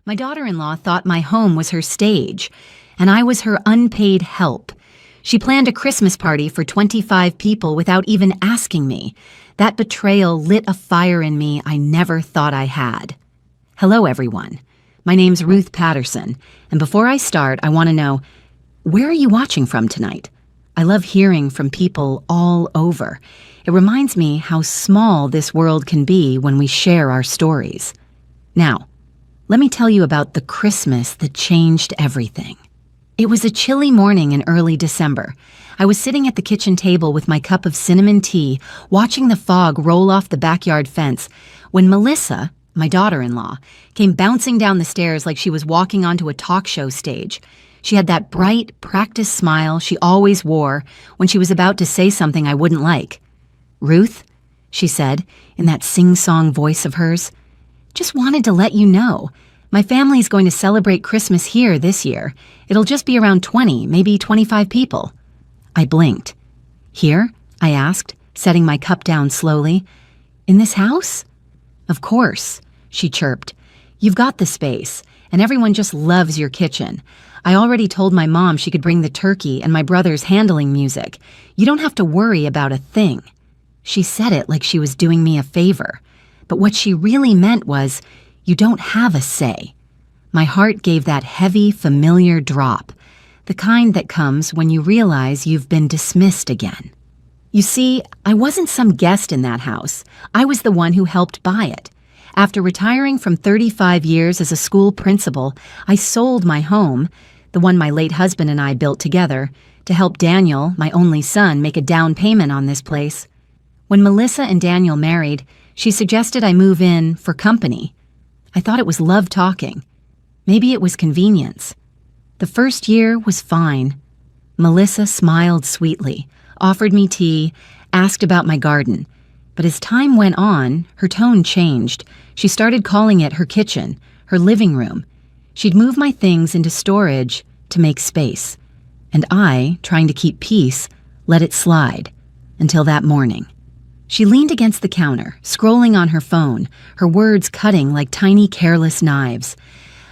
My daughter-in-law thought my home was her stage, and I was her unpaid help. She planned a Christmas party for 25 people without even asking me. That betrayal lit a fire in me I never thought I had. Hello, everyone. My name's Ruth Patterson, and before I start, I want to know, where are you watching from tonight? I love hearing from people all over. It reminds me how small this world can be when we share our stories. Now, let me tell you about the Christmas that changed everything. It was a chilly morning in early December. I was sitting at the kitchen table with my cup of cinnamon tea, watching the fog roll off the backyard fence, when Melissa, my daughter-in-law, came bouncing down the stairs like she was walking onto a talk show stage. She had that bright, practiced smile she always wore when she was about to say something I wouldn't like. "Ruth," she said, in that sing-song voice of hers, "just wanted to let you know. My family's going to celebrate Christmas here this year. It'll just be around 20, maybe 25 people." I blinked. "Here?" I asked, setting my cup down slowly. "In this house?" "Of course," she chirped. "You've got the space, and everyone just loves your kitchen. I already told my mom she could bring the turkey and my brother's handling music. You don't have to worry about a thing." She said it like she was doing me a favor. But what she really meant was, you don't have a say. My heart gave that heavy, familiar drop, the kind that comes when you realize you've been dismissed again. You see, I wasn't some guest in that house. I was the one who helped buy it. After retiring from 35 years as a school principal, I sold my home, the one my late husband and I built together, to help Daniel, my only son, make a down payment on this place. When Melissa and Daniel married, she suggested I move in for company. I thought it was love talking. Maybe it was convenience. The first year was fine. Melissa smiled sweetly, offered me tea, asked about my garden. But as time went on, her tone changed. She started calling it her kitchen, her living room. She'd move my things into storage to make space. And I, trying to keep peace, let it slide. Until that morning. She leaned against the counter, scrolling on her phone, her words cutting like tiny, careless knives.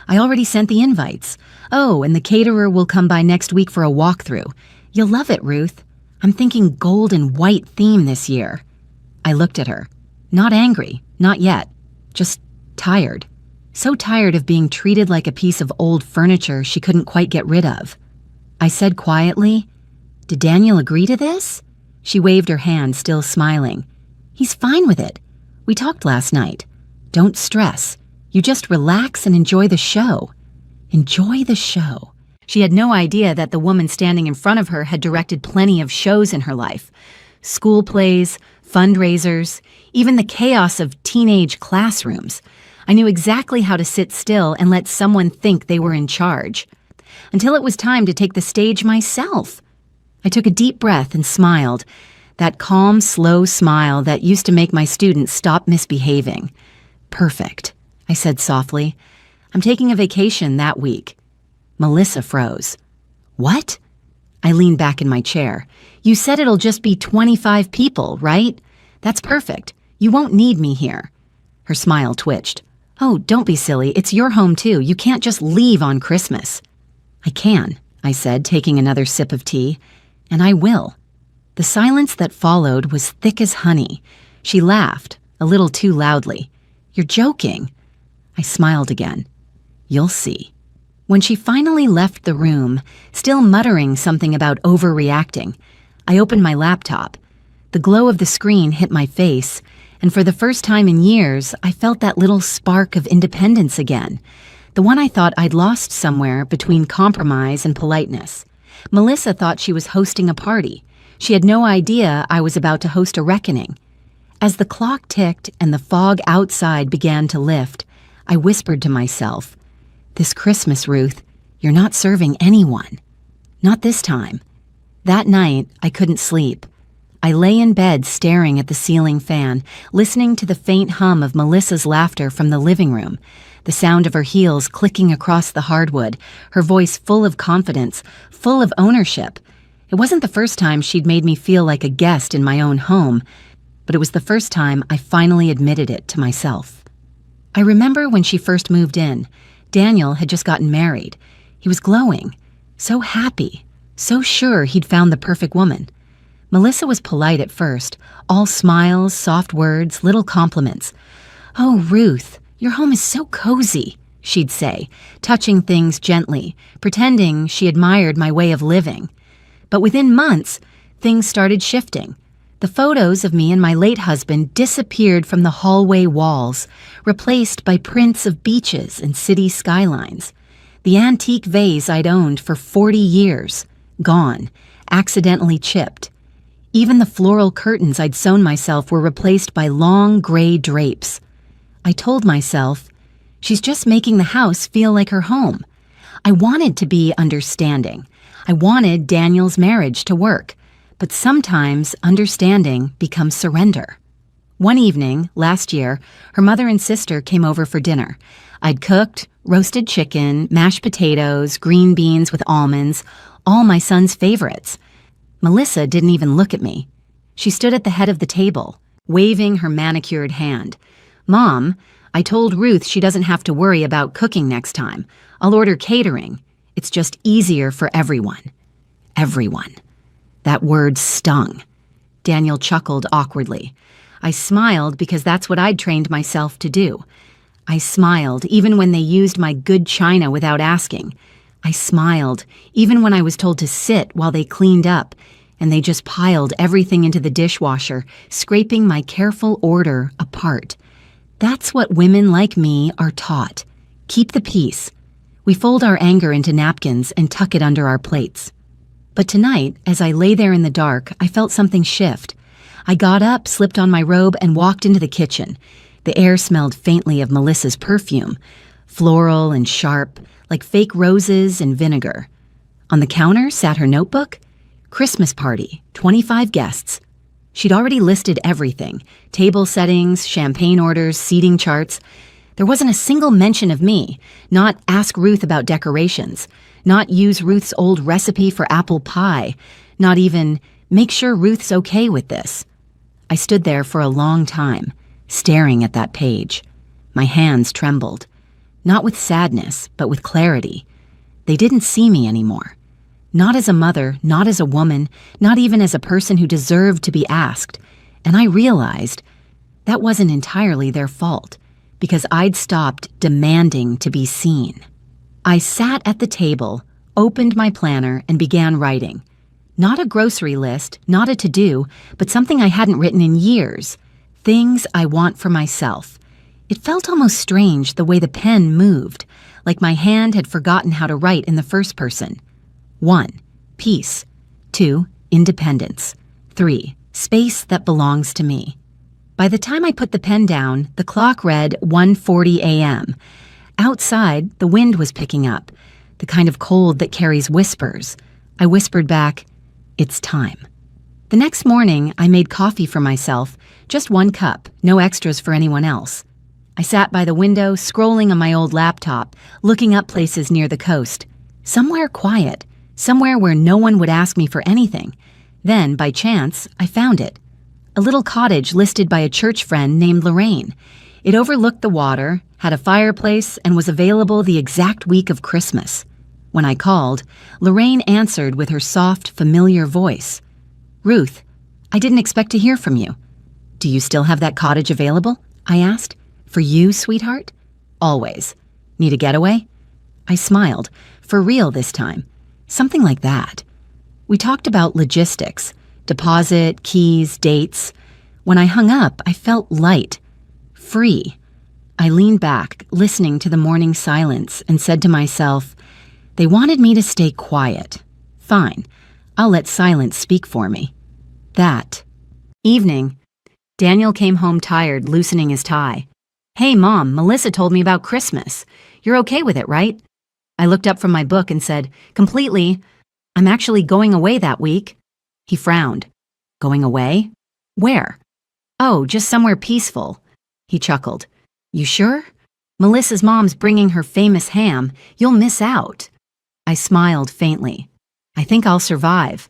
"I already sent the invites. Oh, and the caterer will come by next week for a walkthrough. You'll love it, Ruth. I'm thinking gold and white theme this year." I looked at her. Not angry, not yet. Just tired. So tired of being treated like a piece of old furniture she couldn't quite get rid of. I said quietly, "Did Daniel agree to this?" She waved her hand, still smiling. "He's fine with it. We talked last night. Don't stress. You just relax and enjoy the show." Enjoy the show. She had no idea that the woman standing in front of her had directed plenty of shows in her life. School plays, fundraisers, even the chaos of teenage classrooms. I knew exactly how to sit still and let someone think they were in charge. Until it was time to take the stage myself. I took a deep breath and smiled, that calm, slow smile that used to make my students stop misbehaving. "Perfect," I said softly. "I'm taking a vacation that week." Melissa froze. "What?" I leaned back in my chair. "You said it'll just be 25 people, right? That's perfect. You won't need me here." Her smile twitched. "Oh, don't be silly. It's your home too. You can't just leave on Christmas." "I can," I said, taking another sip of tea. "And I will." The silence that followed was thick as honey. She laughed, a little too loudly. "You're joking." I smiled again. "You'll see." When she finally left the room, still muttering something about overreacting, I opened my laptop. The glow of the screen hit my face, and for the first time in years, I felt that little spark of independence again, the one I thought I'd lost somewhere between compromise and politeness. Melissa thought she was hosting a party. She had no idea I was about to host a reckoning. As the clock ticked and the fog outside began to lift, I whispered to myself, "This Christmas, Ruth, you're not serving anyone. Not this time." That night, I couldn't sleep. I lay in bed staring at the ceiling fan, listening to the faint hum of Melissa's laughter from the living room, the sound of her heels clicking across the hardwood, her voice full of confidence, full of ownership. It wasn't the first time she'd made me feel like a guest in my own home, but it was the first time I finally admitted it to myself. I remember when she first moved in, Daniel had just gotten married. He was glowing, so happy, so sure he'd found the perfect woman. Melissa was polite at first, all smiles, soft words, little compliments. "Oh, Ruth, your home is so cozy," she'd say, touching things gently, pretending she admired my way of living. But within months, things started shifting. The photos of me and my late husband disappeared from the hallway walls, replaced by prints of beaches and city skylines. The antique vase I'd owned for 40 years, gone, accidentally chipped. Even the floral curtains I'd sewn myself were replaced by long gray drapes. I told myself, she's just making the house feel like her home. I wanted to be understanding. I wanted Daniel's marriage to work. But sometimes understanding becomes surrender. One evening, last year, her mother and sister came over for dinner. I'd cooked roasted chicken, mashed potatoes, green beans with almonds, all my son's favorites. Melissa didn't even look at me. She stood at the head of the table, waving her manicured hand. "Mom, I told Ruth she doesn't have to worry about cooking next time. I'll order catering. It's just easier for everyone." Everyone. That word stung. Daniel chuckled awkwardly. I smiled because that's what I'd trained myself to do. I smiled even when they used my good china without asking. I smiled even when I was told to sit while they cleaned up, and they just piled everything into the dishwasher, scraping my careful order apart. That's what women like me are taught. Keep the peace. We fold our anger into napkins and tuck it under our plates. But tonight, as I lay there in the dark, I felt something shift. I got up, slipped on my robe, and walked into the kitchen. The air smelled faintly of Melissa's perfume, floral and sharp, like fake roses and vinegar. On the counter sat her notebook. Christmas party, 25 guests. She'd already listed everything: table settings, champagne orders, seating charts. There wasn't a single mention of me, not ask Ruth about decorations, not use Ruth's old recipe for apple pie, not even make sure Ruth's okay with this. I stood there for a long time, staring at that page. My hands trembled, not with sadness, but with clarity. They didn't see me anymore. Not as a mother, not as a woman, not even as a person who deserved to be asked. And I realized that wasn't entirely their fault, because I'd stopped demanding to be seen. I sat at the table, opened my planner, and began writing. Not a grocery list, not a to-do, but something I hadn't written in years. Things I want for myself. It felt almost strange the way the pen moved, like my hand had forgotten how to write in the first person. 1. Peace. 2. Independence. 3. Space that belongs to me. By the time I put the pen down, the clock read 1:40 a.m. Outside, the wind was picking up, the kind of cold that carries whispers. I whispered back, "It's time." The next morning, I made coffee for myself, just 1 cup, no extras for anyone else. I sat by the window, scrolling on my old laptop, looking up places near the coast. Somewhere quiet, somewhere where no one would ask me for anything. Then, by chance, I found it. A little cottage listed by a church friend named Lorraine. It overlooked the water, had a fireplace, and was available the exact week of Christmas. When I called, Lorraine answered with her soft, familiar voice. "Ruth, I didn't expect to hear from you." "Do you still have that cottage available?" I asked. "For you, sweetheart?" "Always." "Need a getaway?" I smiled, for real this time. Something like that. We talked about logistics, deposit, keys, dates. When I hung up, I felt light, free. I leaned back, listening to the morning silence, and said to myself, they wanted me to stay quiet. Fine, I'll let silence speak for me. That evening, Daniel came home tired, loosening his tie. "Hey, Mom, Melissa told me about Christmas. You're okay with it, right?" I looked up from my book and said, "Completely. I'm actually going away that week." He frowned. "Going away? Where?" "Oh, just somewhere peaceful." He chuckled. "You sure? Melissa's mom's bringing her famous ham. You'll miss out." I smiled faintly. "I think I'll survive."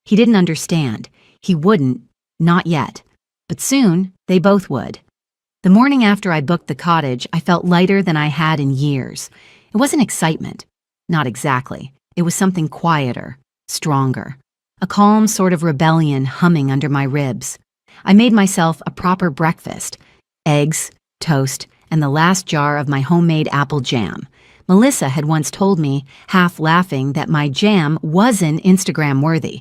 He didn't understand. He wouldn't, not yet. But soon, they both would. The morning after I booked the cottage, I felt lighter than I had in years. It wasn't excitement. Not exactly. It was something quieter, stronger. A calm sort of rebellion humming under my ribs. I made myself a proper breakfast. Eggs, toast, and the last jar of my homemade apple jam. Melissa had once told me, half laughing, that my jam wasn't Instagram-worthy.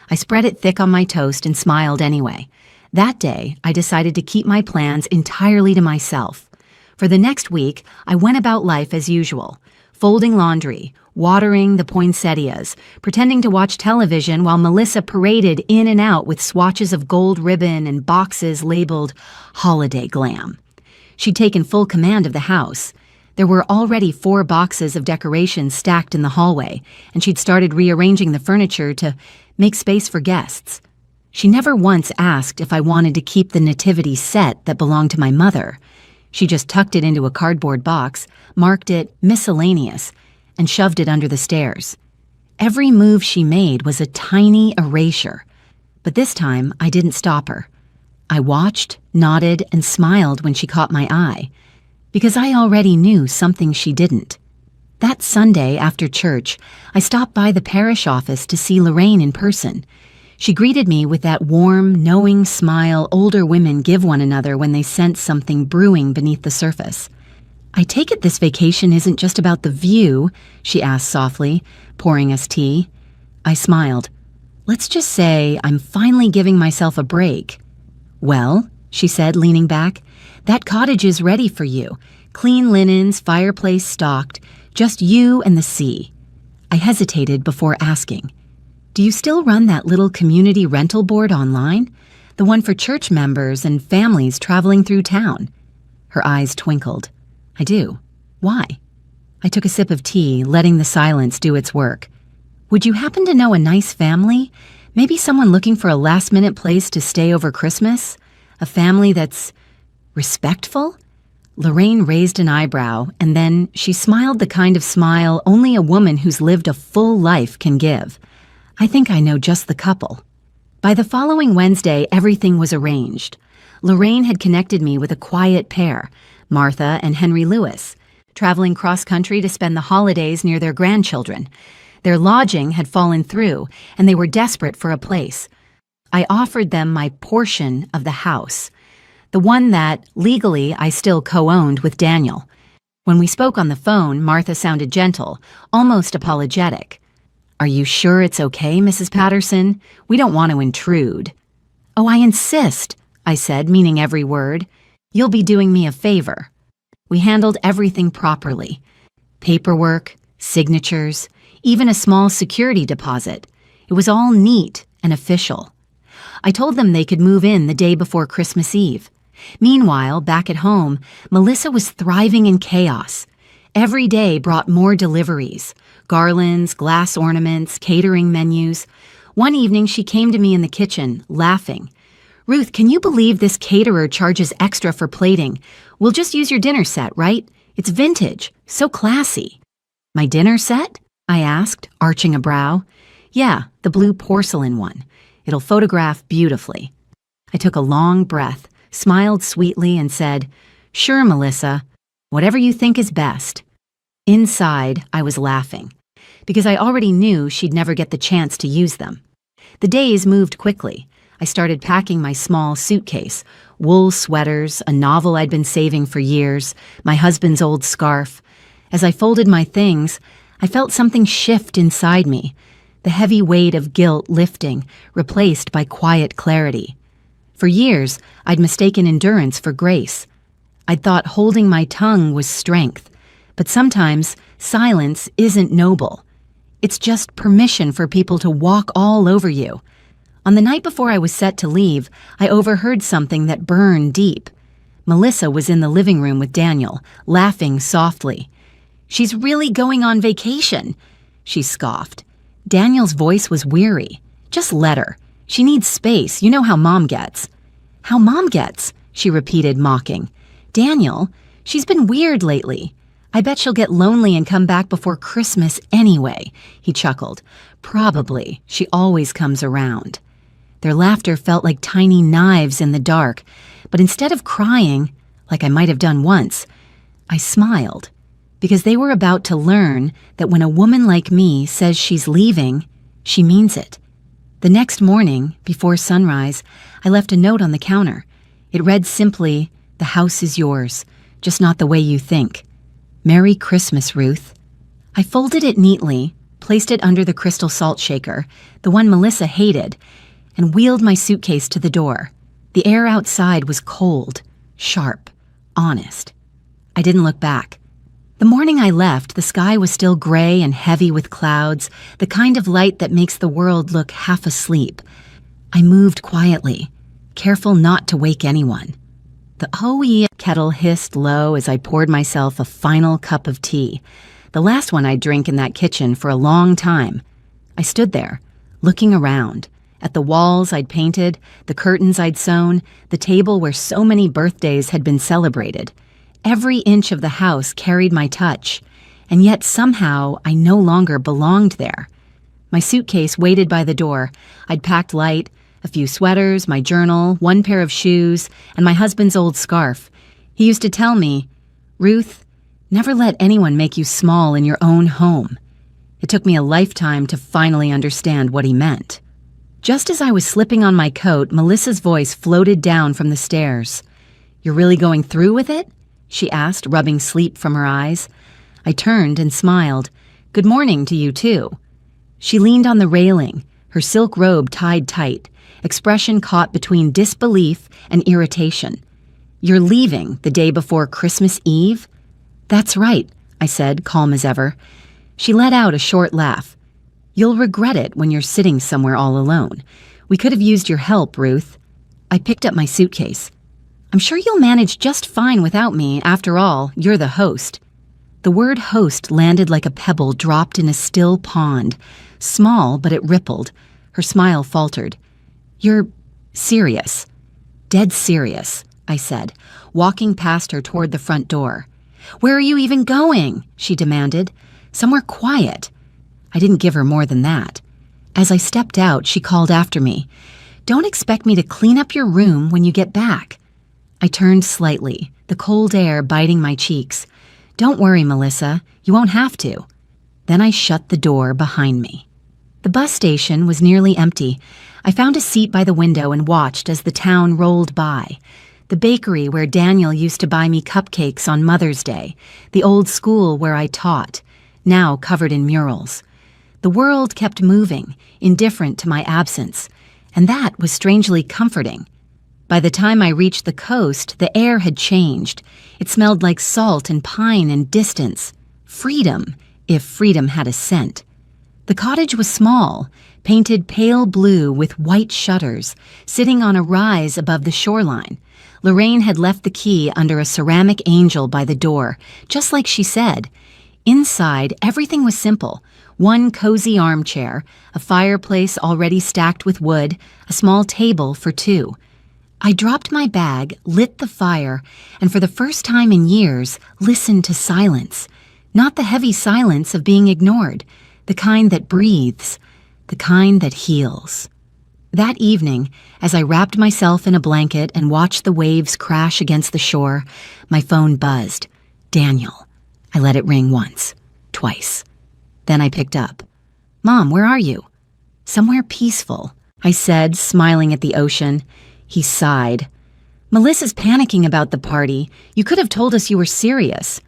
I spread it thick on my toast and smiled anyway. That day, I decided to keep my plans entirely to myself. For the next week, I went about life as usual, folding laundry, watering the poinsettias, pretending to watch television while Melissa paraded in and out with swatches of gold ribbon and boxes labeled holiday glam. She'd taken full command of the house. There were already 4 boxes of decorations stacked in the hallway, and she'd started rearranging the furniture to make space for guests. She never once asked if I wanted to keep the nativity set that belonged to my mother. She just tucked it into a cardboard box, marked it miscellaneous, and shoved it under the stairs. Every move she made was a tiny erasure. But this time, I didn't stop her. I watched, nodded, and smiled when she caught my eye, because I already knew something she didn't. That Sunday after church, I stopped by the parish office to see Lorraine in person. She greeted me with that warm, knowing smile older women give one another when they sense something brewing beneath the surface. "I take it this vacation isn't just about the view," she asked softly, pouring us tea. I smiled. "Let's just say I'm finally giving myself a break." "Well," she said, leaning back, "that cottage is ready for you. Clean linens, fireplace stocked, just you and the sea." I hesitated before asking, "Do you still run that little community rental board online? The one for church members and families traveling through town?" Her eyes twinkled. "I do. Why?" I took a sip of tea, letting the silence do its work. "Would you happen to know a nice family? Maybe someone looking for a last-minute place to stay over Christmas? A family that's respectful?" Lorraine raised an eyebrow, and then she smiled the kind of smile only a woman who's lived a full life can give. "I think I know just the couple." By the following Wednesday, everything was arranged. Lorraine had connected me with a quiet pair, Martha and Henry Lewis, traveling cross-country to spend the holidays near their grandchildren. Their lodging had fallen through, and they were desperate for a place. I offered them my portion of the house, the one that, legally, I still co-owned with Daniel. When we spoke on the phone, Martha sounded gentle, almost apologetic. "Are you sure it's okay, Mrs. Patterson? We don't want to intrude." "Oh, I insist," I said, meaning every word. "You'll be doing me a favor." We handled everything properly. Paperwork, signatures, even a small security deposit. It was all neat and official. I told them they could move in the day before Christmas Eve. Meanwhile, back at home, Melissa was thriving in chaos. Every day brought more deliveries, garlands, glass ornaments, catering menus. One evening, she came to me in the kitchen, laughing. "Ruth, can you believe this caterer charges extra for plating? We'll just use your dinner set, right? It's vintage, so classy." "My dinner set?" I asked, arching a brow. "Yeah, the blue porcelain one. It'll photograph beautifully." I took a long breath, smiled sweetly, and said, "Sure, Melissa, whatever you think is best." Inside, I was laughing, because I already knew she'd never get the chance to use them. The days moved quickly. I started packing my small suitcase, wool sweaters, a novel I'd been saving for years, my husband's old scarf. As I folded my things, I felt something shift inside me, the heavy weight of guilt lifting, replaced by quiet clarity. For years, I'd mistaken endurance for grace. I'd thought holding my tongue was strength, but sometimes silence isn't noble. It's just permission for people to walk all over you. On the night before I was set to leave, I overheard something that burned deep. Melissa was in the living room with Daniel, laughing softly. "She's really going on vacation," she scoffed. Daniel's voice was weary. "Just let her. She needs space. You know how Mom gets." "How Mom gets?" she repeated, mocking. "Daniel, she's been weird lately. I bet she'll get lonely and come back before Christmas anyway," he chuckled. "Probably. She always comes around." Their laughter felt like tiny knives in the dark, but instead of crying, like I might have done once, I smiled. because they were about to learn that when a woman like me says she's leaving, she means it. The next morning, before sunrise, I left a note on the counter. It read simply, "The house is yours, just not the way you think. Merry Christmas, Ruth." I folded it neatly, placed it under the crystal salt shaker, the one Melissa hated, and wheeled my suitcase to the door. The air outside was cold, sharp, honest. I didn't look back. The morning I left, the sky was still gray and heavy with clouds, the kind of light that makes the world look half asleep. I moved quietly, careful not to wake anyone. The Hous kettle hissed low as I poured myself a final cup of tea, the last one I'd drink in that kitchen for a long time. I stood there, looking around, at the walls I'd painted, the curtains I'd sewn, the table where so many birthdays had been celebrated. Every inch of the house carried my touch, and yet somehow I no longer belonged there. My suitcase waited by the door. I'd packed light, a few sweaters, my journal, one pair of shoes, and my husband's old scarf. He used to tell me, "Ruth, never let anyone make you small in your own home." It took me a lifetime to finally understand what he meant. Just as I was slipping on my coat, Melissa's voice floated down from the stairs. "You're really going through with it?" she asked, rubbing sleep from her eyes. I turned and smiled. "Good morning to you, too." She leaned on the railing, her silk robe tied tight, expression caught between disbelief and irritation. "You're leaving the day before Christmas Eve?" "That's right," I said, calm as ever. She let out a short laugh. "You'll regret it when you're sitting somewhere all alone. We could have used your help, Ruth." I picked up my suitcase. "I'm sure you'll manage just fine without me. After all, you're the host." The word host landed like a pebble dropped in a still pond. Small, but it rippled. Her smile faltered. "You're serious." "Dead serious," I said, walking past her toward the front door. "Where are you even going?" she demanded. "Somewhere quiet." I didn't give her more than that. As I stepped out, she called after me, "Don't expect me to clean up your room when you get back." I turned slightly, the cold air biting my cheeks. "Don't worry, Melissa, you won't have to." Then I shut the door behind me. The bus station was nearly empty. I found a seat by the window and watched as the town rolled by. The bakery where Daniel used to buy me cupcakes on Mother's Day, the old school where I taught, now covered in murals. The world kept moving, indifferent to my absence, and that was strangely comforting. By the time I reached the coast, the air had changed. It smelled like salt and pine and distance. Freedom, if freedom had a scent. The cottage was small, painted pale blue with white shutters, sitting on a rise above the shoreline. Lorraine had left the key under a ceramic angel by the door, just like she said. Inside, everything was simple. One cozy armchair, a fireplace already stacked with wood, a small table for two. I dropped my bag, lit the fire, and for the first time in years, listened to silence. Not the heavy silence of being ignored, the kind that breathes, the kind that heals. That evening, as I wrapped myself in a blanket and watched the waves crash against the shore, my phone buzzed. Daniel. I let it ring once, twice. Then I picked up. "Mom, where are you?" "Somewhere peaceful," I said, smiling at the ocean. He sighed. "Melissa's panicking about the party. You could have told us you were serious."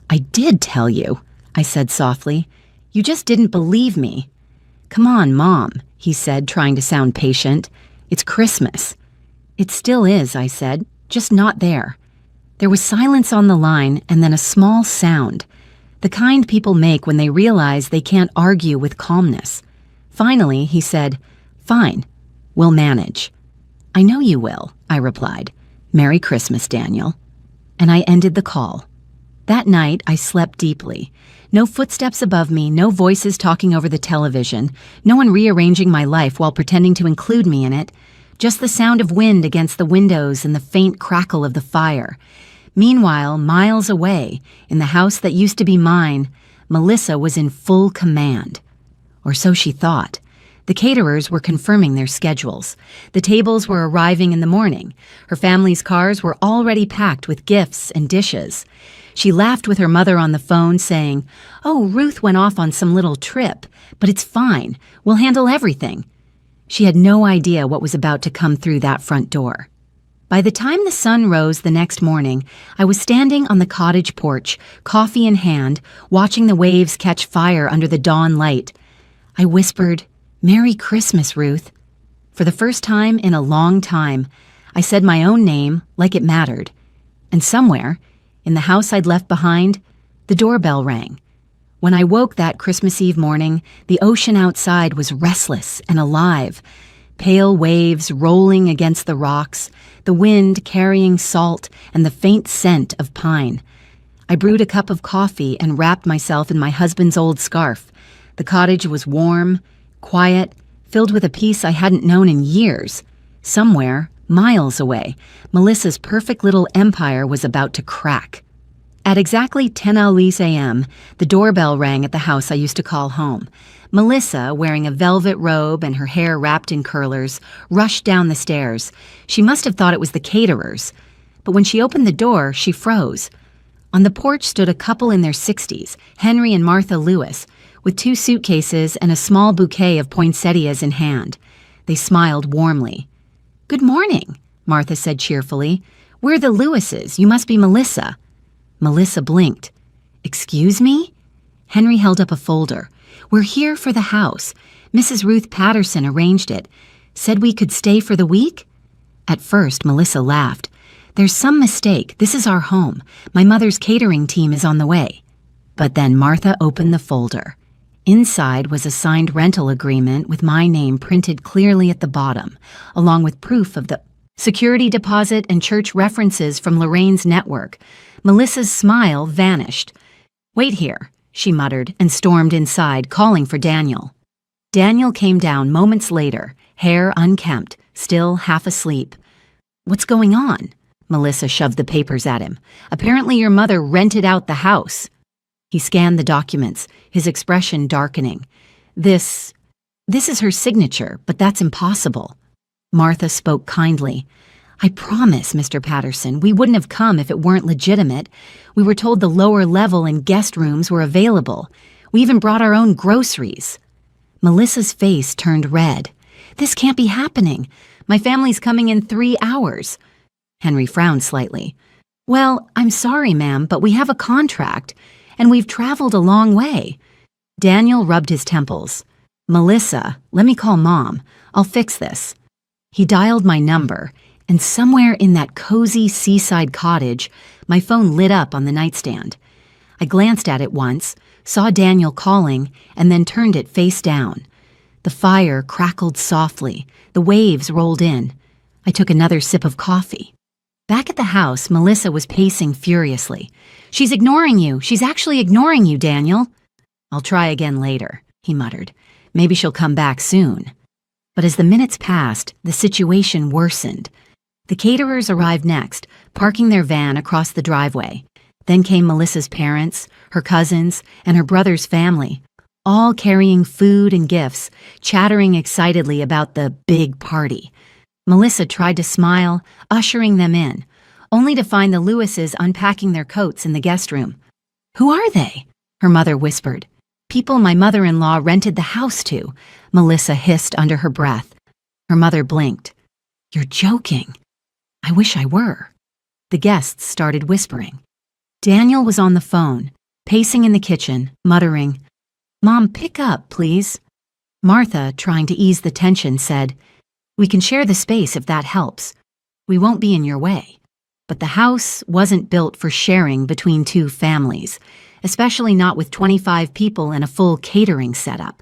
"I did tell you," I said softly. "You just didn't believe me." "Come on, Mom," he said, trying to sound patient. "It's Christmas." "It still is," I said, "just not there." There was silence on the line and then a small sound, the kind people make when they realize they can't argue with calmness. Finally, he said, "Fine, we'll manage." "I know you will," I replied. "Merry Christmas, Daniel." And I ended the call. That night, I slept deeply. No footsteps above me, no voices talking over the television, no one rearranging my life while pretending to include me in it, just the sound of wind against the windows and the faint crackle of the fire. Meanwhile, miles away, in the house that used to be mine, Melissa was in full command. Or so she thought. The caterers were confirming their schedules. The tables were arriving in the morning. Her family's cars were already packed with gifts and dishes. She laughed with her mother on the phone, saying, "Oh, Ruth went off on some little trip, but it's fine. We'll handle everything." She had no idea what was about to come through that front door. By the time the sun rose the next morning, I was standing on the cottage porch, coffee in hand, watching the waves catch fire under the dawn light. I whispered, "Merry Christmas, Ruth." For the first time in a long time, I said my own name like it mattered. And somewhere, in the house I'd left behind, the doorbell rang. When I woke that Christmas Eve morning, the ocean outside was restless and alive. Pale waves rolling against the rocks, the wind carrying salt and the faint scent of pine. I brewed a cup of coffee and wrapped myself in my husband's old scarf. The cottage was warm, quiet, filled with a peace I hadn't known in years. Somewhere, miles away, Melissa's perfect little empire was about to crack. At exactly 10:00 a.m., the doorbell rang at the house I used to call home. Melissa, wearing a velvet robe and her hair wrapped in curlers, rushed down the stairs. She must have thought it was the caterers. But when she opened the door, she froze. On the porch stood a couple in their 60s, Henry and Martha Lewis, with 2 suitcases and a small bouquet of poinsettias in hand. They smiled warmly. "Good morning," Martha said cheerfully. "We're the Lewises. You must be Melissa." Melissa blinked. "Excuse me?" Henry held up a folder. "We're here for the house. Mrs. Ruth Patterson arranged it. Said we could stay for the week?" At first, Melissa laughed. "There's some mistake. This is our home. My mother's catering team is on the way." But then Martha opened the folder. Inside was a signed rental agreement with my name printed clearly at the bottom, along with proof of the security deposit and church references from Lorraine's network. Melissa's smile vanished. "Wait here," she muttered and stormed inside, calling for Daniel. Daniel came down moments later, hair unkempt, still half asleep. "What's going on?" Melissa shoved the papers at him. "Apparently your mother rented out the house." He scanned the documents, his expression darkening. This is her signature, but that's impossible." Martha spoke kindly. "I promise, Mr. Patterson, we wouldn't have come if it weren't legitimate. We were told the lower level and guest rooms were available. We even brought our own groceries." Melissa's face turned red. "This can't be happening. My family's coming in 3 hours." Henry frowned slightly. "Well, I'm sorry, ma'am, but we have a contract, and we've traveled a long way." Daniel rubbed his temples. "Melissa, let me call Mom. I'll fix this." He dialed my number, and somewhere in that cozy seaside cottage, my phone lit up on the nightstand. I glanced at it once, saw Daniel calling, and then turned it face down. The fire crackled softly. The waves rolled in. I took another sip of coffee. Back at the house, Melissa was pacing furiously. "She's ignoring you. She's actually ignoring you, Daniel." "I'll try again later," he muttered. "Maybe she'll come back soon." But as the minutes passed, the situation worsened. The caterers arrived next, parking their van across the driveway. Then came Melissa's parents, her cousins, and her brother's family, all carrying food and gifts, chattering excitedly about the big party. Melissa tried to smile, ushering them in, only to find the Lewises unpacking their coats in the guest room. "Who are they?" her mother whispered. "People my mother-in-law rented the house to," Melissa hissed under her breath. Her mother blinked. "You're joking." "I wish I were." The guests started whispering. Daniel was on the phone, pacing in the kitchen, muttering, "Mom, pick up, please." Martha, trying to ease the tension, said, "We can share the space if that helps. We won't be in your way." But the house wasn't built for sharing between 2 families, especially not with 25 people and a full catering setup.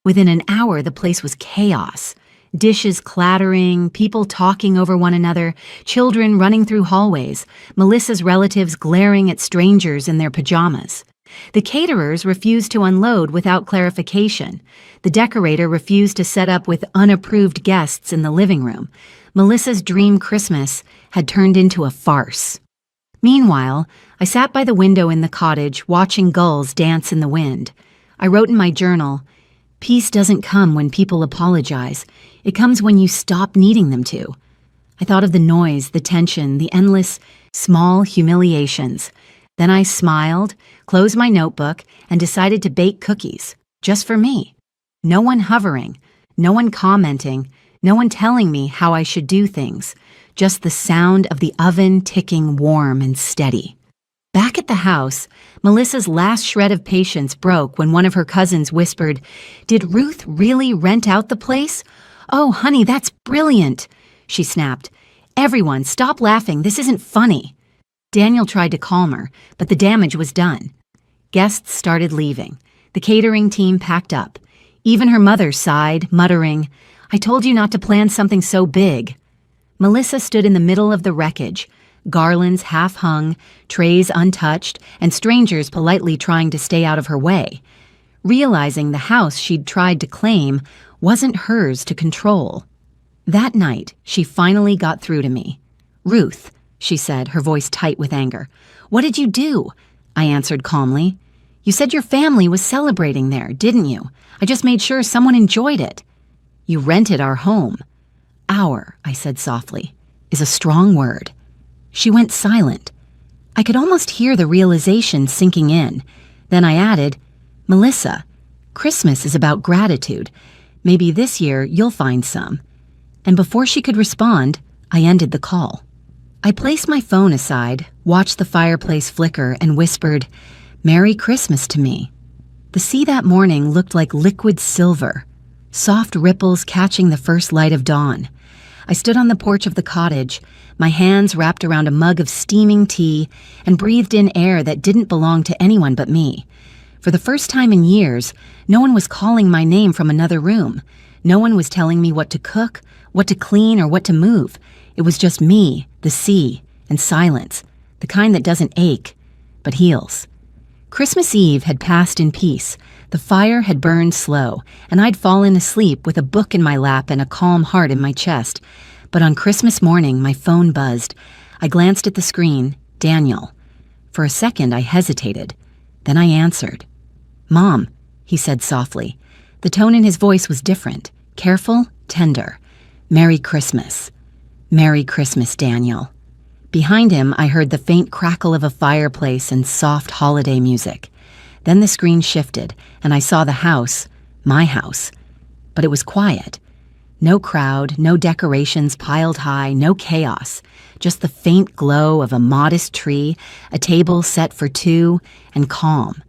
Within an hour, the place was chaos. Dishes clattering, people talking over one another, children running through hallways, Melissa's relatives glaring at strangers in their pajamas. The caterers refused to unload without clarification. The decorator refused to set up with unapproved guests in the living room. Melissa's dream Christmas had turned into a farce. Meanwhile, I sat by the window in the cottage watching gulls dance in the wind. I wrote in my journal, "Peace doesn't come when people apologize. It comes when you stop needing them to." I thought of the noise, the tension, the endless, small humiliations. Then I smiled, closed my notebook, and decided to bake cookies, just for me. No one hovering, no one commenting, no one telling me how I should do things, just the sound of the oven ticking warm and steady. Back at the house, Melissa's last shred of patience broke when one of her cousins whispered, "Did Ruth really rent out the place?" "Oh, honey, that's brilliant," she snapped. "Everyone, stop laughing. This isn't funny." Daniel tried to calm her, but the damage was done. Guests started leaving. The catering team packed up. Even her mother sighed, muttering, "I told you not to plan something so big." Melissa stood in the middle of the wreckage, garlands half-hung, trays untouched, and strangers politely trying to stay out of her way, realizing the house she'd tried to claim wasn't hers to control. That night, she finally got through to me. "Ruth," she said, her voice tight with anger. "What did you do?" I answered calmly. "You said your family was celebrating there, didn't you? I just made sure someone enjoyed it." "You rented our home." "Our," I said softly, "is a strong word." She went silent. I could almost hear the realization sinking in. Then I added, "Melissa, Christmas is about gratitude. Maybe this year you'll find some." And before she could respond, I ended the call. I placed my phone aside, watched the fireplace flicker, and whispered, "Merry Christmas to me." The sea that morning looked like liquid silver, soft ripples catching the first light of dawn. I stood on the porch of the cottage, my hands wrapped around a mug of steaming tea, and breathed in air that didn't belong to anyone but me. For the first time in years, no one was calling my name from another room. No one was telling me what to cook, what to clean, or what to move. It was just me, the sea, and silence, the kind that doesn't ache, but heals. Christmas Eve had passed in peace. The fire had burned slow, and I'd fallen asleep with a book in my lap and a calm heart in my chest. But on Christmas morning, my phone buzzed. I glanced at the screen, Daniel. For a second, I hesitated. Then I answered. "Mom," he said softly. The tone in his voice was different, careful, tender. "Merry Christmas." "Merry Christmas, Daniel." Behind him, I heard the faint crackle of a fireplace and soft holiday music. Then the screen shifted, and I saw the house, my house. But it was quiet. No crowd, no decorations piled high, no chaos. Just the faint glow of a modest tree, a table set for two, and calm.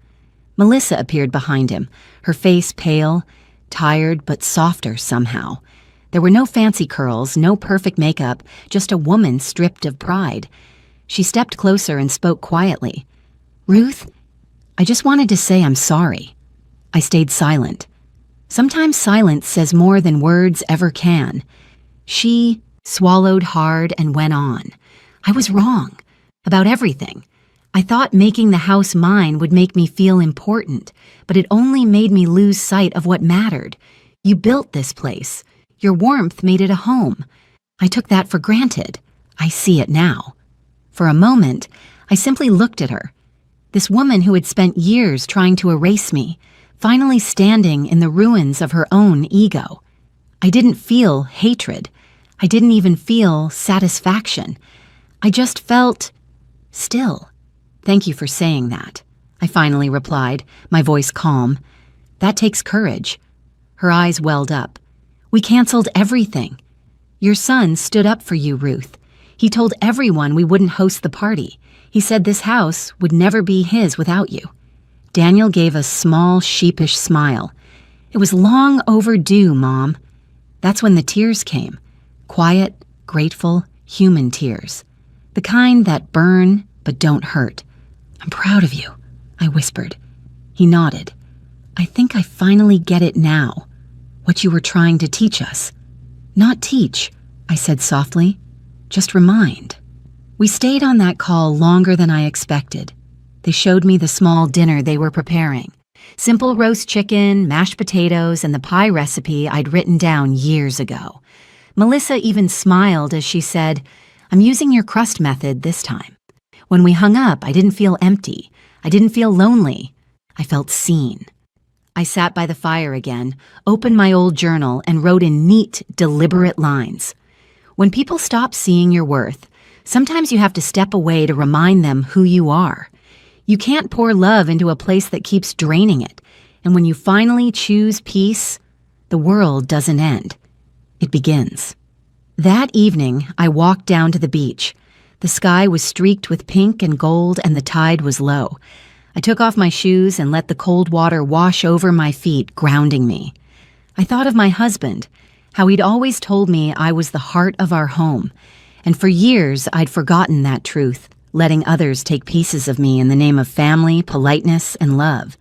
Melissa appeared behind him, her face pale, tired but softer somehow. There were no fancy curls, no perfect makeup, just a woman stripped of pride. She stepped closer and spoke quietly. "Ruth, I just wanted to say I'm sorry." I stayed silent. Sometimes silence says more than words ever can. She swallowed hard and went on. "I was wrong. About everything. I thought making the house mine would make me feel important, but it only made me lose sight of what mattered. You built this place. Your warmth made it a home. I took that for granted. I see it now." For a moment, I simply looked at her. This woman who had spent years trying to erase me, finally standing in the ruins of her own ego. I didn't feel hatred. I didn't even feel satisfaction. I just felt still. "Thank you for saying that," I finally replied, my voice calm. "That takes courage." Her eyes welled up. "We canceled everything. Your son stood up for you, Ruth. He told everyone we wouldn't host the party. He said this house would never be his without you." Daniel gave a small, sheepish smile. "It was long overdue, Mom." That's when the tears came. Quiet, grateful, human tears. The kind that burn but don't hurt. "I'm proud of you," I whispered. He nodded. "I think I finally get it now. What you were trying to teach us." "Not teach," I said softly. "Just remind." We stayed on that call longer than I expected. They showed me the small dinner they were preparing. Simple roast chicken, mashed potatoes, and the pie recipe I'd written down years ago. Melissa even smiled as she said, "I'm using your crust method this time." When we hung up, I didn't feel empty. I didn't feel lonely. I felt seen. I sat by the fire again, opened my old journal, and wrote in neat, deliberate lines. When people stop seeing your worth, sometimes you have to step away to remind them who you are. You can't pour love into a place that keeps draining it. And when you finally choose peace, the world doesn't end. It begins. That evening, I walked down to the beach. The sky was streaked with pink and gold, and the tide was low. I took off my shoes and let the cold water wash over my feet, grounding me. I thought of my husband, how he'd always told me I was the heart of our home. And for years, I'd forgotten that truth, letting others take pieces of me in the name of family, politeness, and love.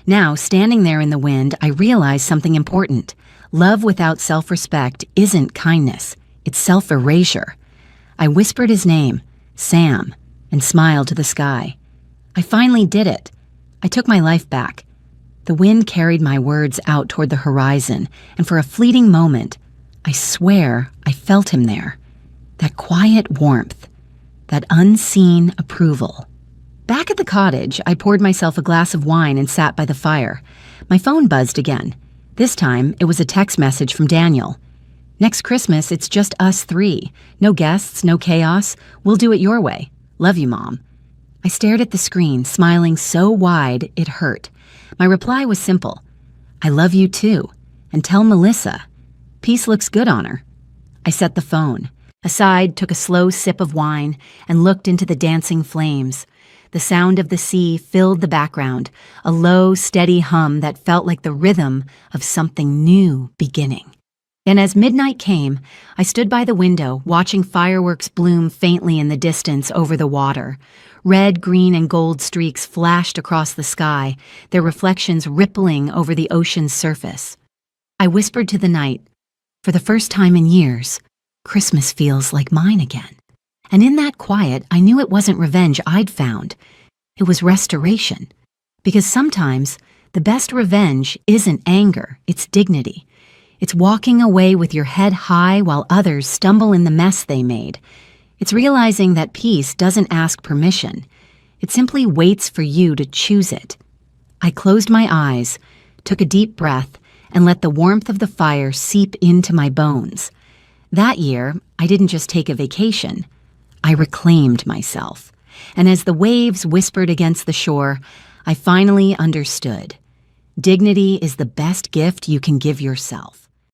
Now, standing there in the wind, I realized something important. Love without self-respect isn't kindness. It's self-erasure. I whispered his name, Sam, and smiled to the sky. I finally did it. I took my life back. The wind carried my words out toward the horizon, and for a fleeting moment, I swear I felt him there. That quiet warmth, that unseen approval. Back at the cottage, I poured myself a glass of wine and sat by the fire. My phone buzzed again. This time, it was a text message from Daniel. "Next Christmas, it's just us three. No guests, no chaos. We'll do it your way. Love you, Mom." I stared at the screen, smiling so wide it hurt. My reply was simple. "I love you too. And tell Melissa. Peace looks good on her." I set the phone. Aside, took a slow sip of wine, and looked into the dancing flames. The sound of the sea filled the background, a low, steady hum that felt like the rhythm of something new beginning. And as midnight came, I stood by the window, watching fireworks bloom faintly in the distance over the water. Red, green, and gold streaks flashed across the sky, their reflections rippling over the ocean's surface. I whispered to the night, "For the first time in years, Christmas feels like mine again." And in that quiet, I knew it wasn't revenge I'd found. It was restoration. Because sometimes, the best revenge isn't anger, it's dignity. It's walking away with your head high while others stumble in the mess they made. It's realizing that peace doesn't ask permission. It simply waits for you to choose it. I closed my eyes, took a deep breath, and let the warmth of the fire seep into my bones. That year, I didn't just take a vacation. I reclaimed myself. And as the waves whispered against the shore, I finally understood. Dignity is the best gift you can give yourself.